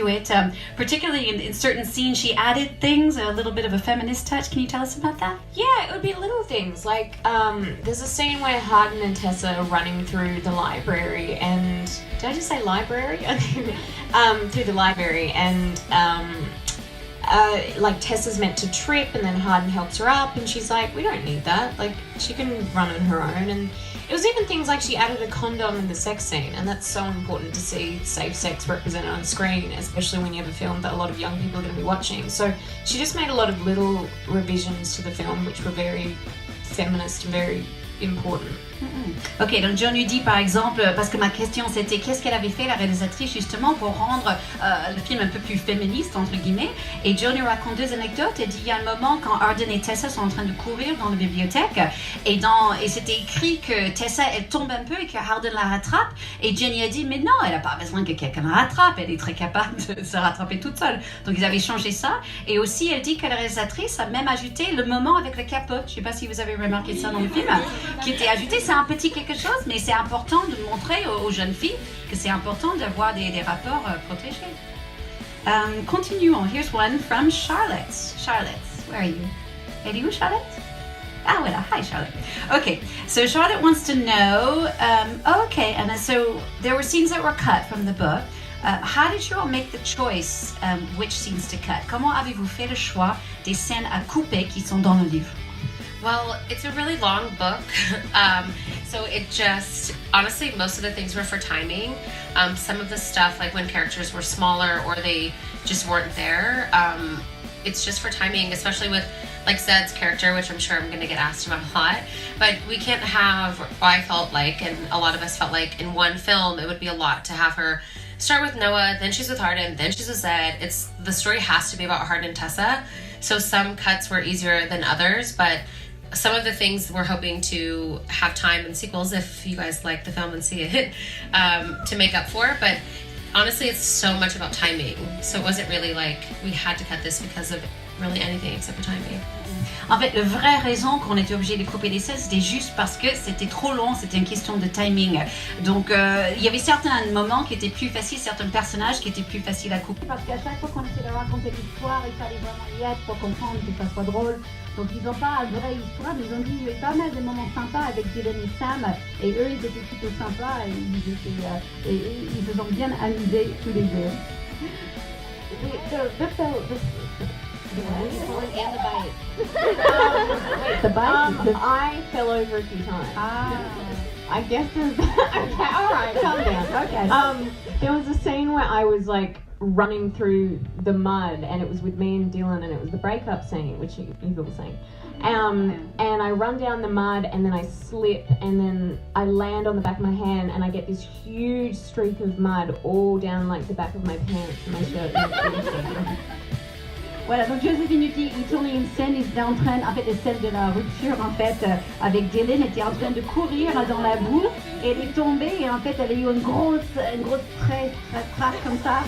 it. Particularly in certain scenes, she added things, a little bit of a feminist touch. Can you tell us about that? Yeah, it would be little things like there's a scene where Hardin and Tessa are running through the library, and did I just say library? Through the library, and like Tessa's meant to trip, and then Hardin helps her up, and she's like, we don't need that, like she can run on her own. And it was even things like she added a condom in the sex scene, and that's so important to see safe sex represented on screen, especially when you have a film that a lot of young people are going to be watching. So she just made a lot of little revisions to the film which were very feminist and very important. Ok, donc John lui dit par exemple, parce que ma question c'était qu'est-ce qu'elle avait fait la réalisatrice justement pour rendre le film un peu plus féministe entre guillemets, et John lui raconte deux anecdotes. Elle dit il y a un moment quand Hardin et Tessa sont en train de courir dans la bibliothèque et c'était écrit que Tessa elle tombe un peu et que Hardin la rattrape, et Jenny a dit mais non, elle n'a pas besoin que quelqu'un la rattrape, elle est très capable de se rattraper toute seule. Donc ils avaient changé ça, et aussi elle dit que la réalisatrice a même ajouté le moment avec la capote, je ne sais pas si vous avez remarqué ça dans le film, qui était ajouté. C'est un petit quelque chose, mais c'est important de montrer aux jeunes filles que c'est important d'avoir des rapports protégés. Continuons. Here's one from Charlotte. Charlotte, where are you? Elle est où, Charlotte? Ah, voilà. Hi, Charlotte. Okay, so Charlotte wants to know, okay, and so there were scenes that were cut from the book. How did you all make the choice which scenes to cut? Comment avez-vous fait le choix des scènes à couper qui sont dans le livre? Well, it's a really long book, so it just, honestly, most of the things were for timing. Some of the stuff, like when characters were smaller or they just weren't there, it's just for timing, especially with, like Zed's character, which I'm sure I'm going to get asked about a lot. But we can't have, I felt like, and a lot of us felt like, in one film, it would be a lot to have her start with Noah, then she's with Hardin, then she's with Zed. The story has to be about Hardin and Tessa. So some cuts were easier than others, but some of the things we're hoping to have time in sequels, if you guys like the film and see it, to make up for. But honestly, it's so much about timing. So it wasn't really like we had to cut this because of really anything except for timing. En fait, la vraie raison qu'on était obligé de couper les scènes, c'était juste parce que c'était trop long, c'était une question de timing. Donc, il y avait certains moments qui étaient plus faciles, certains personnages qui étaient plus faciles à couper. Parce qu'à chaque fois qu'on essayait de raconter l'histoire, il fallait vraiment y être pour comprendre que ça soit drôle. Donc, ils n'ont pas une vraie histoire, mais ils ont dit il y avait pas mal de moments sympas avec Dylan et Sam, et eux, ils étaient plutôt sympas, et ils se sont bien amusés tous les deux. And the bite. The bite? I fell over a few times. I guess there's okay, alright, calm down. Okay. There was a scene where I was like running through the mud, and it was with me and Dylan, and it was the breakup scene, which you've all seen. And I run down the mud, and then I slip, and then I land on the back of my hand, and I get this huge streak of mud all down like the back of my pants and my shirt. Voilà, donc Joséphine dit, il tournait une scène, il était en train, en fait, les scènes de la rupture, en fait, avec Dylan, était en train de courir dans la boue, et elle est tombée, et en fait, elle a eu une grosse trace comme ça.